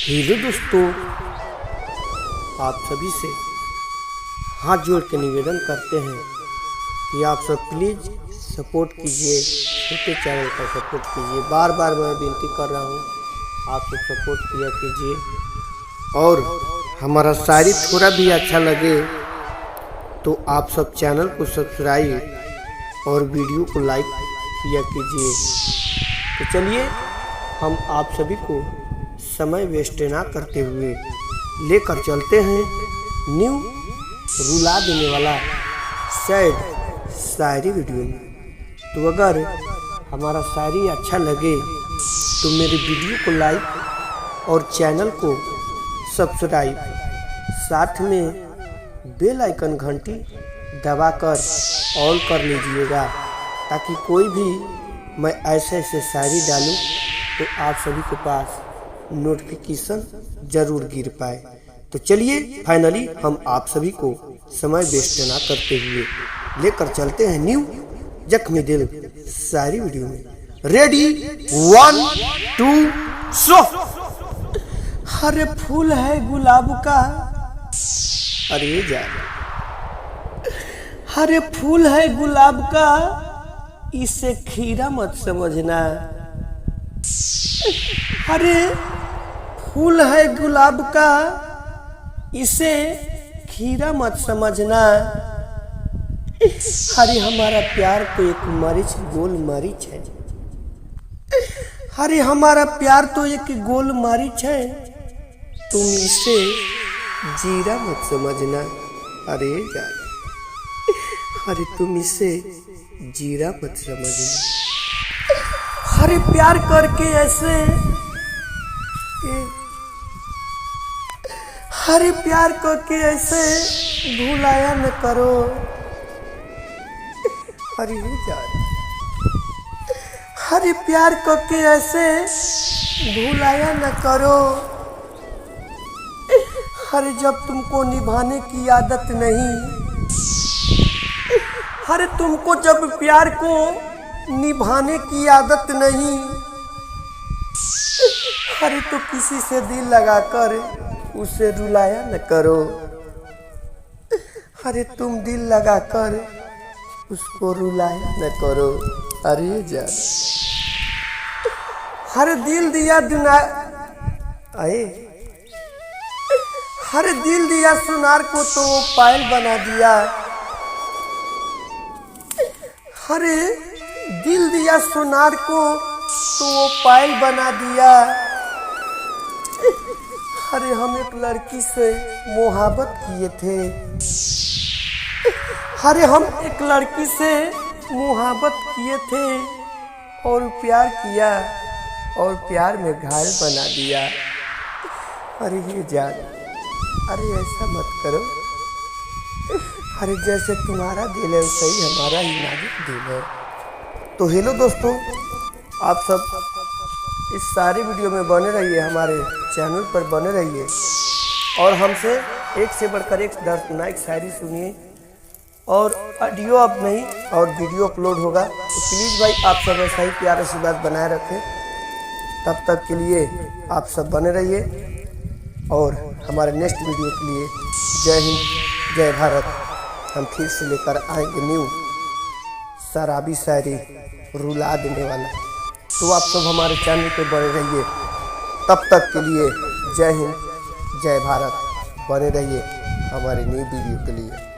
Hello दोस्तों, आप सभी से हाथ जोड़ के निवेदन करते हैं कि आप सब प्लीज़ सपोर्ट कीजिए, छोटे चैनल का सपोर्ट कीजिए। बार बार मैं विनती कर रहा हूँ, आप सब सपोर्ट किया कीजिए। और हमारा शायरी थोड़ा भी अच्छा लगे तो आप सब चैनल को सब्सक्राइब और वीडियो को लाइक किया कीजिए। तो चलिए हम आप सभी को समय वेस्ट ना करते हुए लेकर चलते हैं न्यू रुला देने वाला सैड शायरी वीडियो में। तो अगर हमारा शायरी अच्छा लगे तो मेरे वीडियो को लाइक और चैनल को सब्सक्राइब, साथ में बेल आइकन घंटी दबाकर ऑल कर लीजिएगा, ताकि कोई भी मैं ऐसे शायरी डालूं तो आप सभी के पास नोटिफिकेशन जरूर गिर पाए। तो चलिए फाइनली हम आप सभी को समय वेस्ट ना करते हुए लेकर चलते हैं न्यू जख्मी दिल शायरी वीडियो में। Ready 1 2 show. हरे फूल है गुलाब का, अरे जा, हरे फूल है गुलाब का, इसे खीरा मत समझना। हरे फूल है गुलाब का, इसे खीरा मत समझना। हरे हमारा प्यार तो एक मरीच गोल मरीच है, हरे हमारा प्यार तो एक गोल मरीच है, तुम इसे जीरा मत समझना। अरे यार, अरे तुम इसे जीरा मत समझना। हरे प्यार करके ऐसे, हरे प्यार करके ऐसे भुलाया न करो। हरे यार, हरे प्यार करके ऐसे भुलाया न करो। हरे जब तुमको निभाने की आदत नहीं, हरे तुमको जब प्यार को निभाने की आदत नहीं, हरे तो किसी से दिल लगाकर उसे रुलाया न करो। हरे तुम दिल लगाकर उसको रुलाया न करो। अरे जा, हर दिल दिया दुना आए, हर दिल दिया सुनार को तो वो पायल बना दिया। हरे दिल दिया सुनार को तो वो पायल बना दिया। अरे हम एक लड़की से मोहब्बत किए थे, अरे हम एक लड़की से मोहब्बत किए थे और प्यार किया और प्यार में घायल बना दिया। अरे ये जान, अरे ऐसा मत करो। अरे जैसे तुम्हारा दिल है वैसे ही हमारा ही नाजुक दिल है। तो हेलो दोस्तों, आप सब इस सारे वीडियो में बने रहिए, हमारे चैनल पर बने रहिए और हमसे एक से बढ़कर एक दर्दनाक शायरी सुनिए। और ऑडियो अब नहीं और वीडियो अपलोड होगा, तो प्लीज़ भाई आप सब ऐसा ही प्यार आशीर्वाद बनाए रखें। तब तक के लिए आप सब बने रहिए और हमारे नेक्स्ट वीडियो के लिए जय हिंद जय भारत। हम फिर से लेकर आएंगे न्यू शराबी शायरी रुला देने वाला। तो आप सब हमारे चैनल पे बने रहिए। तब तक के लिए जय हिंद जय भारत। बने रहिए हमारे न्यू वीडियो के लिए।